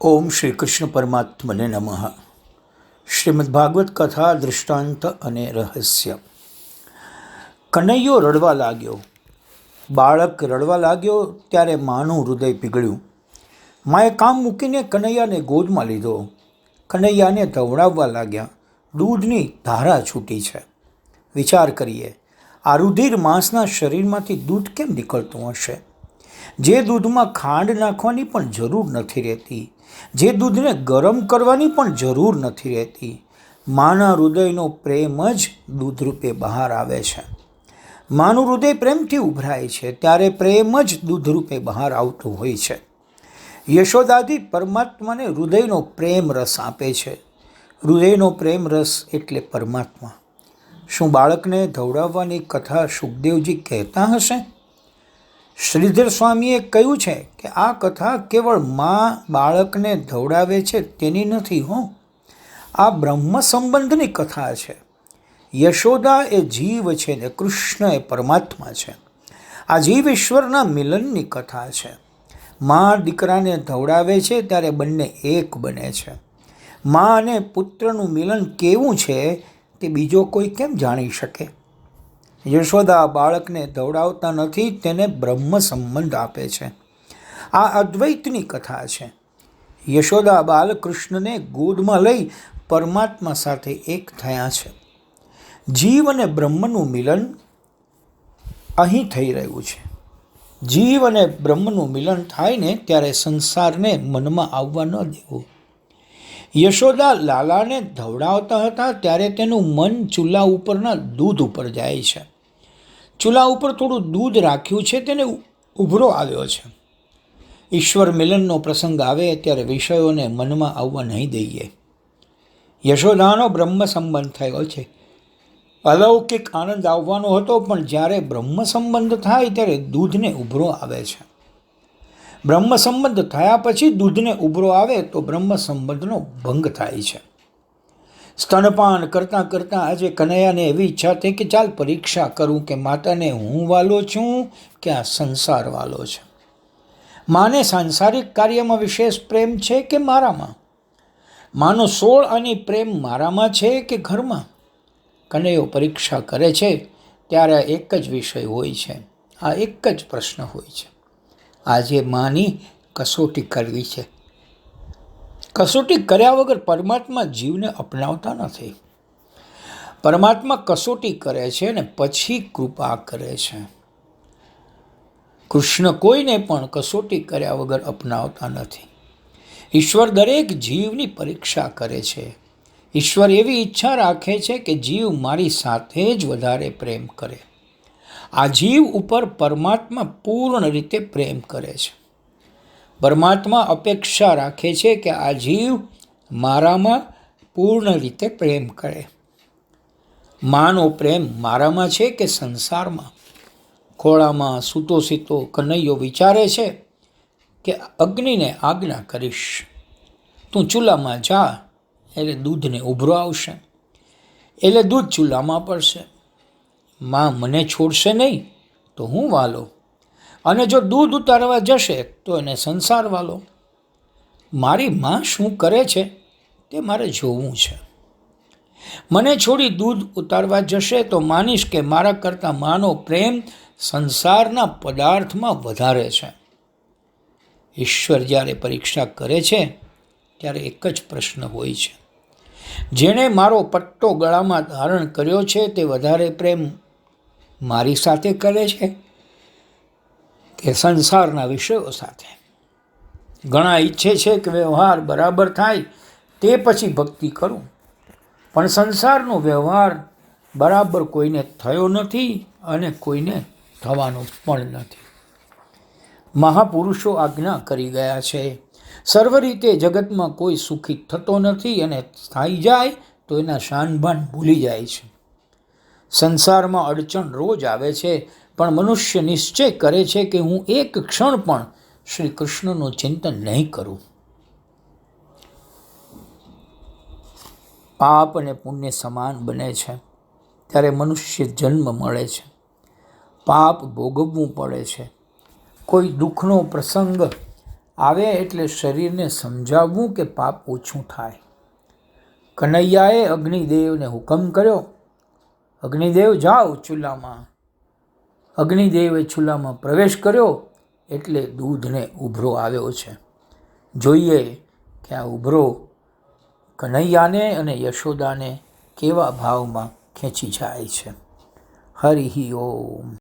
ઓમ શ્રી કૃષ્ણ પરમાત્મને નમઃ. શ્રીમદ્ ભાગવત કથા દૃષ્ટાંત અને રહસ્ય. કનૈયો રડવા લાગ્યો. બાળક રડવા લાગ્યો ત્યારે માનું હૃદય પીગળ્યું. માએ કામ મૂકીને કનૈયાને ગોદમાં લીધો. કનૈયાને ધવડાવવા લાગ્યા. દૂધની ધારા છૂટી છે. વિચાર કરીએ, આ રુધિર માંસના શરીરમાંથી દૂધ કેમ નીકળતું હશે? જે દૂધમાં ખાંડ નાખવાની પણ જરૂર નથી રહેતી, જે દૂધને ગરમ કરવાની પણ જરૂર નથી રહેતી, માના હૃદયનો પ્રેમ જ દૂધરૂપે બહાર આવે છે. માનું હૃદય પ્રેમથી ઉભરાય છે ત્યારે પ્રેમ જ દૂધરૂપે બહાર આવતું હોય છે. યશોદાદી પરમાત્માને હૃદયનો પ્રેમ રસ આપે છે. હૃદયનો પ્રેમ રસ એટલે પરમાત્મા. શું બાળકને ધવડાવવાની કથા સુખદેવજી કહેતા હશે? શ્રીધર સ્વામીએ કહ્યું છે કે આ કથા કેવળ મા બાળકને ધવડાવે છે તેની નથી હો. આ બ્રહ્મ સંબંધની કથા છે. યશોદા એ જીવ છે ને કૃષ્ણ એ પરમાત્મા છે. આ જીવ ઈશ્વરના મિલનની કથા છે. મા દીકરાને ધવડાવે છે ત્યારે બંને એક બને છે. મા અને પુત્રનું મિલન કેવું છે તે બીજો કોઈ કેમ જાણી શકે? યશોદા બાળકને ધવડાવતા નથી, તેને બ્રહ્મ સંબંધ આપે છે. આ અદ્વૈતની કથા છે. યશોદા બાલકૃષ્ણને ગોદમાં લઈ પરમાત્મા સાથે એક થયા છે. જીવ અને બ્રહ્મનું મિલન અહીં થઈ રહ્યું છે. જીવ અને બ્રહ્મનું મિલન થાય ને ત્યારે સંસારને મનમાં આવવા ન દેવું. યશોદા લાલાને ધવડાવતા હતા ત્યારે તેનું મન ચૂલા ઉપરના દૂધ ઉપર જાય છે. ચૂલા ઉપર થોડું દૂધ રાખ્યું છે, તેને ઉભરો આવ્યો છે. ઈશ્વર મિલનનો પ્રસંગ આવે ત્યારે વિષયોને મનમાં આવવા નહીં દઈએ. યશોદાનો બ્રહ્મ સંબંધ થયો છે. અલૌકિક આનંદ આવવાનો હતો, પણ જ્યારે બ્રહ્મ સંબંધ થાય ત્યારે દૂધને ઉભરો આવે છે. બ્રહ્મ સંબંધ થયા પછી દૂધને ઉભરો આવે તો બ્રહ્મ સંબંધનો ભંગ થાય છે. સ્તનપાન કરતાં કરતાં આજે કનૈયાને એવી ઈચ્છા થઈ કે ચાલ પરીક્ષા કરું કે માતાને હું વાલો છું કે આ સંસાર વાલો છે. માને સાંસારિક કાર્યમાં વિશેષ પ્રેમ છે કે મારામાં? માનો 16 આની પ્રેમ મારામાં છે કે ઘરમાં? કનૈયો પરીક્ષા કરે છે ત્યારે એક જ વિષય હોય છે. આ એક જ પ્રશ્ન હોય છે. આજે માની કસોટી કરવી છે. કસોટી કર્યા વગર પરમાત્મા જીવને અપનાવતા નથી. પરમાત્મા કસોટી કરે છે ને પછી કૃપા કરે છે. કૃષ્ણ કોઈને પણ કસોટી કર્યા વગર અપનાવતા નથી. ઈશ્વર દરેક જીવની પરીક્ષા કરે છે. ઈશ્વર એવી ઈચ્છા રાખે છે કે જીવ મારી સાથે જ વધારે પ્રેમ કરે. આ જીવ ઉપર પરમાત્મા પૂર્ણ રીતે પ્રેમ કરે છે. પરમાત્મા અપેક્ષા રાખે છે કે આ જીવ મારામાં પૂર્ણ રીતે પ્રેમ કરે. માનો પ્રેમ મારામાં છે કે સંસારમાં? ખોળામાં સૂતો સીતો કનૈયો વિચારે છે કે અગ્નિને આજ્ઞા કરીશ, તું ચૂલામાં જા એટલે દૂધને ઉભરો આવશે, એટલે દૂધ ચૂલામાં પડશે. માં મને છોડશે નહીં તો હું વાલો, અને જો દૂધ ઉતારવા જશે તો એને સંસાર વાલો. મારી માં શું કરે છે તે મારે જોવું છે. મને છોડી દૂધ ઉતારવા જશે તો માનીશ કે મારા કરતાં માનો પ્રેમ સંસારના પદાર્થમાં વધારે છે. ઈશ્વર જ્યારે પરીક્ષા કરે છે ત્યારે એક જ પ્રશ્ન હોય છે. જેણે મારો પટ્ટો ગળામાં ધારણ કર્યો છે તે વધારે પ્રેમ મારી સાથે કરે છે કે સંસારના વિષયો સાથે? ઘણા ઈચ્છે છે કે વ્યવહાર બરાબર થાય તે પછી ભક્તિ કરું, પણ સંસારનો વ્યવહાર બરાબર કોઈને થયો નથી અને કોઈને થવાનો પણ નથી. મહાપુરુષો આજ્ઞા કરી ગયા છે, સર્વ રીતે જગતમાં કોઈ સુખી થતો નથી, અને થઈ જાય તો એના શાનભાન ભૂલી જાય છે. સંસારમાં અડચણ રોજ આવે છે, પણ મનુષ્ય નિશ્ચય કરે છે કે હું એક ક્ષણ પણ શ્રી કૃષ્ણનું ચિંતન નહીં કરું. પાપ અને પુણ્ય સમાન બને છે ત્યારે મનુષ્ય જન્મ મળે છે. પાપ ભોગવવું પડે છે. કોઈ દુઃખનો પ્રસંગ આવે એટલે શરીરને સમજાવવું કે પાપ ઓછું થાય. કનૈયાએ અગ્નિદેવને હુકમ કર્યો, અગ્નિદેવ જાઓ ચૂલામાં. અગ્નિદેવે ચૂલામાં પ્રવેશ કર્યો એટલે દૂધને ઉભરો આવ્યો છે. જોઈએ કે આ ઉભરો કનૈયાને અને યશોદાને કેવા ભાવમાં ખેંચી જાય છે. હરિ ઓમ.